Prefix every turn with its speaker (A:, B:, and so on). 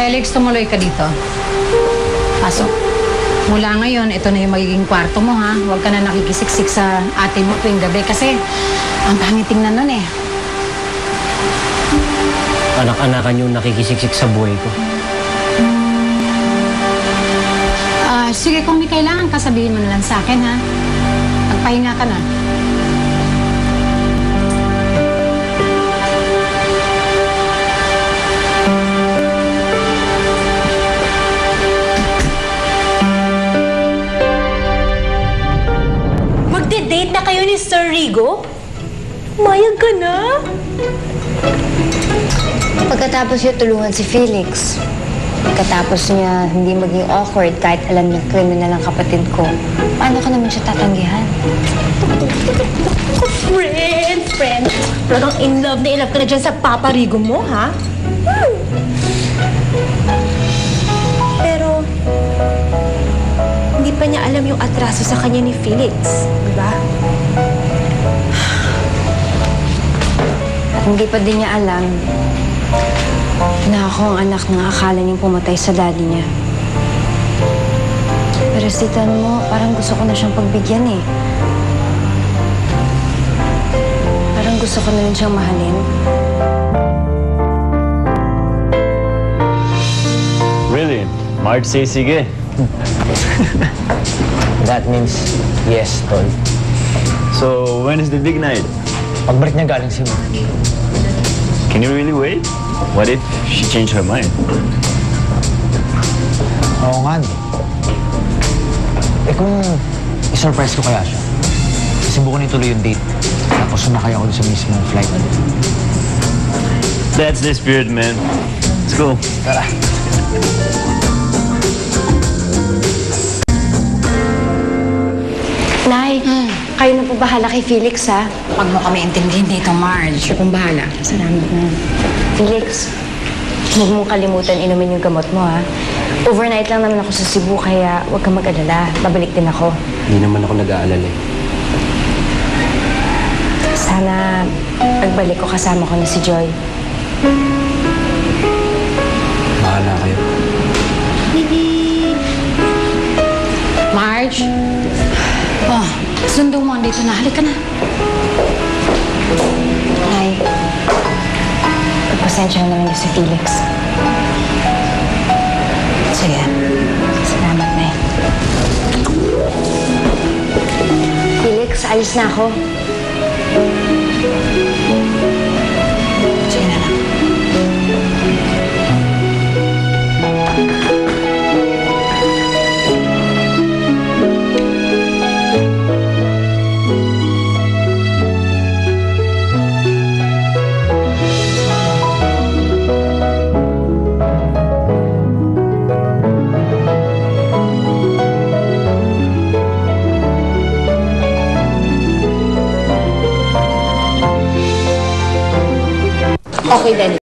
A: Felix, tumuloy ka dito. Pasok. Mula ngayon, ito na yung magiging kwarto mo, ha? Huwag ka na nakikisiksik sa ate mo tuwing gabi kasi ang pangit tingnan nun, eh.
B: Anak-anakan yung nakikisiksik sa buhay ko.
A: Sige, kung may kailangan ka, sabihin mo na lang sa akin, ha? Magpahinga ka na.
C: Magde-date na kayo ni Sir Rigo? Mayag ka na?
D: Pagkatapos niya tulungan si Felix, pagkatapos niya hindi maging awkward kahit alam niya kriminal ang kapatid ko, paano ko naman siya tatanggihan?
C: Friend. Talagang in love ka na dyan sa Papa Rigo mo, ha? Pero, hindi pa niya alam yung atraso sa kanya ni Felix, di ba?
D: At hindi pa din niya alam na ako ang anak ng akala niyang pumatay sa daddy niya. Pero si Tan mo, parang gusto ko na siyang pagbigyan eh. Parang gusto ko na rin siyang mahalin.
E: Really? Mart say sige.
B: That means yes, Tol.
E: So, when is the big night?
B: Pagbalik niya galing si Mark.
E: Can you really wait? What if she changed her mind?
B: Oo nga, no. Eh kung i-surprise ko kaya siya, subukan ituloy yung date. Tapos sumakay ako sa mismong flight.
E: That's the spirit, man. Let's go.
B: Tara.
D: Nay, kayo na po bahala kay Felix, ha?
A: Huwag mo kami intindihin dito, Marge. Siya pong bahala.
D: Salamat na. Felix, huwag mong kalimutan inumin yung gamot mo, ha? Overnight lang naman ako sa Cebu, kaya huwag kang mag-alala. Babalik din ako.
B: Hindi naman ako nag-aalala eh.
D: Sana pagbalik ko kasama ko na si Joy.
B: Bahala kayo.
A: Marge? Oh, sundo mo. Andito na. Halika na.
D: Nay, pagpasensya na naman niyo si Felix.
A: Sige.
D: Salamat, Nay. Felix, alis na ako.
A: Sige na lang.
D: Okay, Danny.